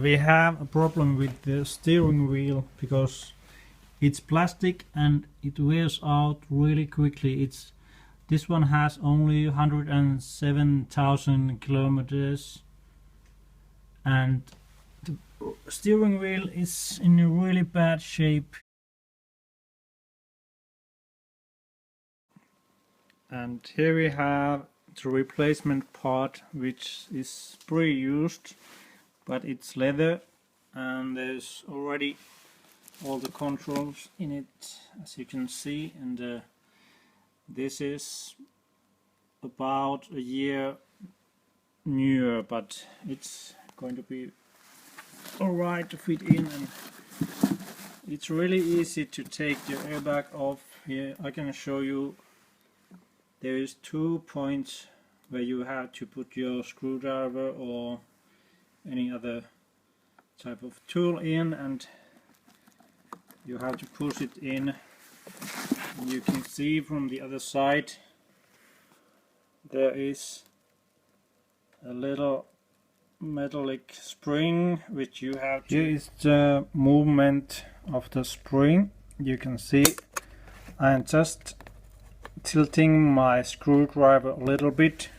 We have a problem with the steering wheel because it's plastic and it wears out really quickly. This one has only 107,000 kilometers and the steering wheel is in a really bad shape. And here we have the replacement part, which is pre-used, but it's leather and there's already all the controls in it, as you can see, and this is about a year newer, but it's going to be alright to fit in, and it's really easy to take the airbag off. Here I can show you. There is 2 points where you have to put your screwdriver or any other type of tool in, and you have to push it in. You can see from the other side there is a little metallic spring which you have to... Here is the movement of the spring. You can see I'm just tilting my screwdriver a little bit.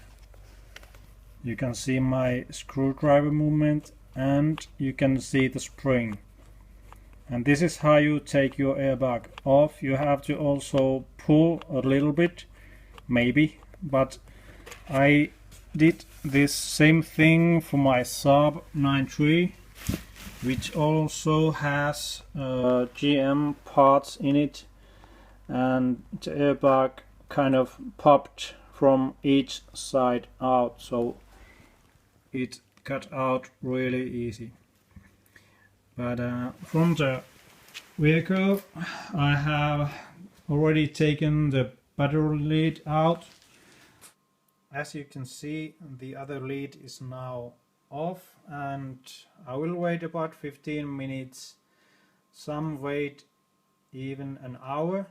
You can see my screwdriver movement and you can see the spring. And this is how you take your airbag off. You have to also pull a little bit, maybe, but I did this same thing for my Saab 9.3, which also has GM parts in it, and the airbag kind of popped from each side out, so it got out really easy. But from the vehicle I have already taken the battery lead out. As you can see, the other lead is now off, and I will wait about 15 minutes, some wait even an hour,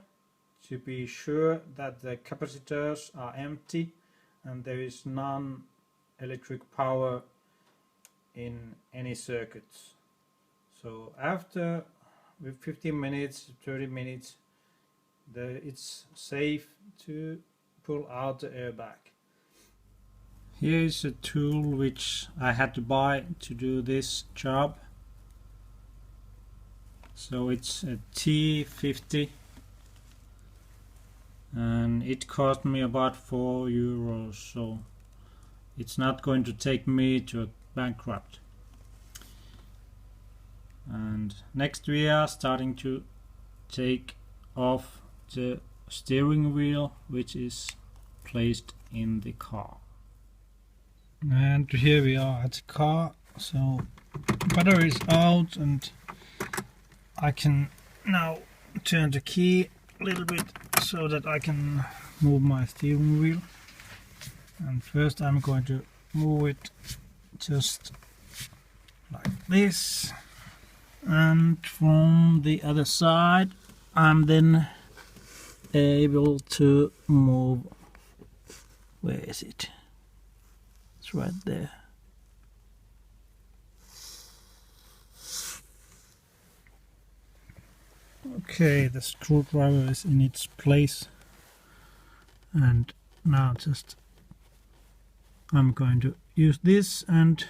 to be sure that the capacitors are empty and there is none electric power in any circuits. So after with 15 minutes, 30 minutes, it's safe to pull out the airbag. Here is a tool which I had to buy to do this job. So it's a T50 and it cost me about €4, so it's not going to take me to a bankrupt. And next we are starting to take off the steering wheel, which is placed in the car. And here we are at the car, so battery is out and I can now turn the key a little bit so that I can move my steering wheel. And first I'm going to move it just like this, and from the other side I'm then able to move. Where is it? It's right there. Okay, the screwdriver is in its place, and now just I'm going to use this and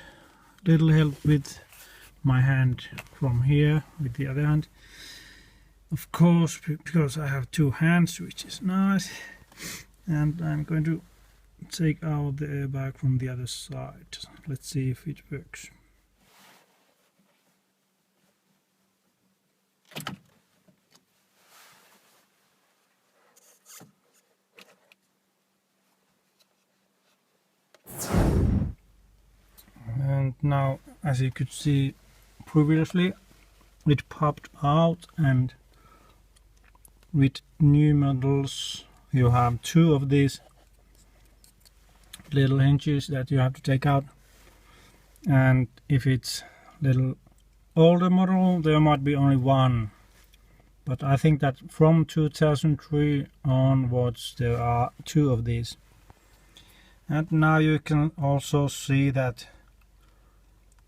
little help with my hand from here with the other hand, of course, because I have two hands, which is nice. And I'm going to take out the airbag from the other side. Let's see if it works. And now, as you could see previously, it popped out, and with new models you have two of these little hinges that you have to take out, and if it's little older model there might be only one, but I think that from 2003 onwards there are two of these. And now you can also see that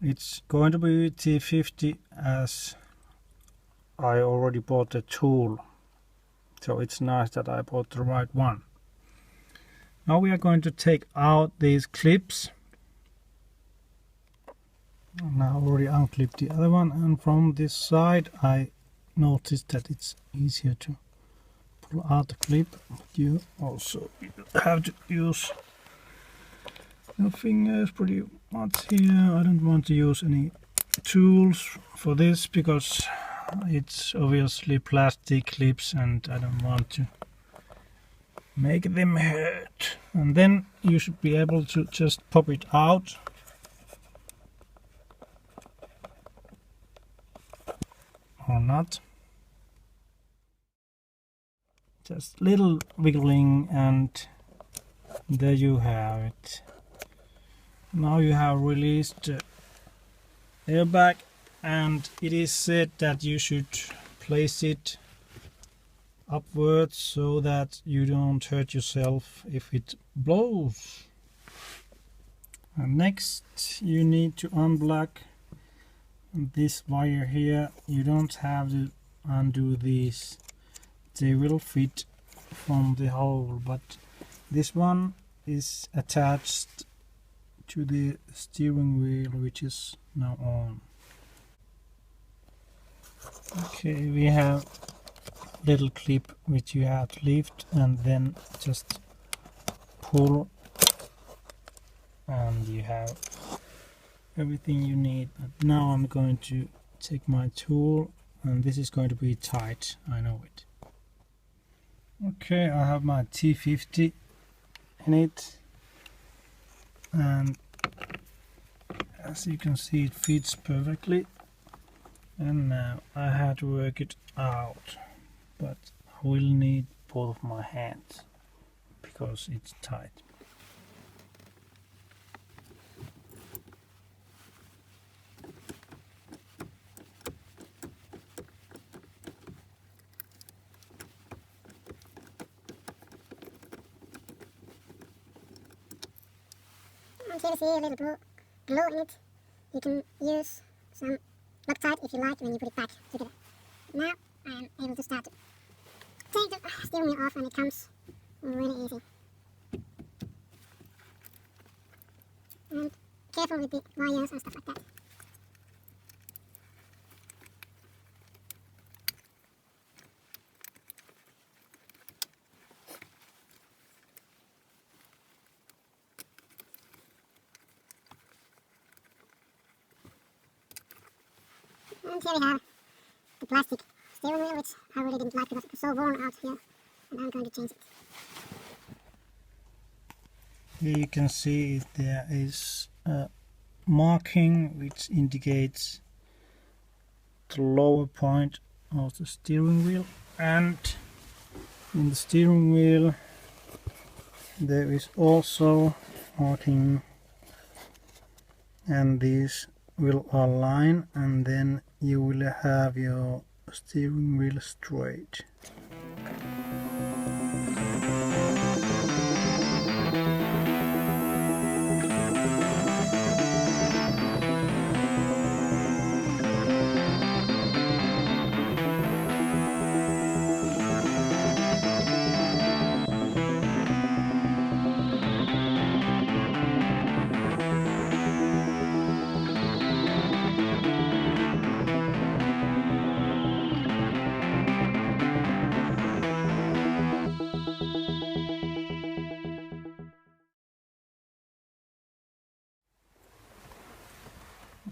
It's going to be T50 as I already bought the tool, so it's nice that I bought the right one. Now we are going to take out these clips. And I already unclipped the other one, and from this side I noticed that it's easier to pull out the clip, but you also have to use your fingers pretty much here. I don't want to use any tools for this because it's obviously plastic clips and I don't want to make them hurt. And then you should be able to just pop it out. Or not. Just little wiggling and there you have it. Now you have released the airbag, and it is said that you should place it upwards so that you don't hurt yourself if it blows. And next you need to unblock this wire here. You don't have to undo these, they will fit from the hole, but this one is attached to the steering wheel, which is now on. Okay, we have little clip which you have to lift and then just pull, and you have everything you need. But now I'm going to take my tool, and this is going to be tight, I know it. Okay, I have my T50 in it, and as you can see it fits perfectly, and now I had to work it out, but I will need both of my hands because it's tight. Here you see a little glue in it. You can use some Loctite if you like when you put it back together. Now I am able to start to take the steering wheel off, and it comes really easy. And careful with the wires and stuff like that. And here we have the plastic steering wheel, which I really didn't like because it's so worn out here, and I'm going to change it. Here you can see there is a marking which indicates the lower point of the steering wheel, and in the steering wheel there is also marking, and these will align, and then you will have your steering wheel straight.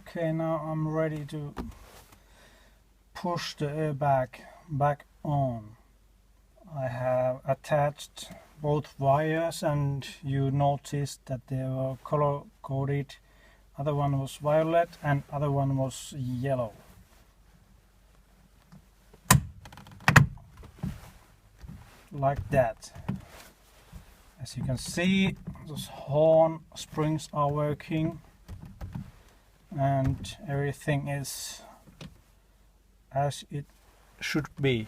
Okay, now I'm ready to push the airbag back on. I have attached both wires, and you noticed that they were color coded. Other one was violet and other one was yellow. Like that. As you can see, the horn springs are working and everything is as it should be.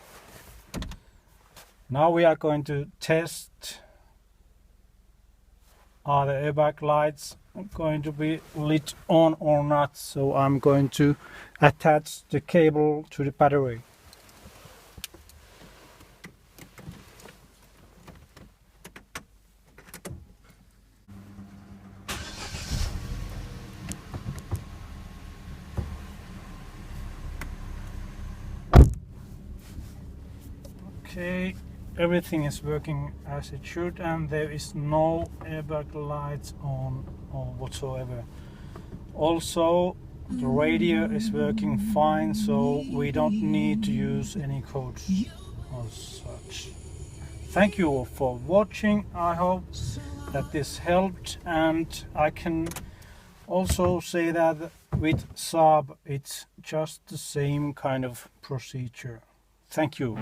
Now we are going to test are the airbag lights going to be lit on or not. So I'm going to attach the cable to the battery. Okay, everything is working as it should, and there is no airbag lights on or whatsoever. Also, the radio is working fine, so we don't need to use any codes or such. Thank you all for watching. I hope that this helped, and I can also say that with Saab it's just the same kind of procedure. Thank you.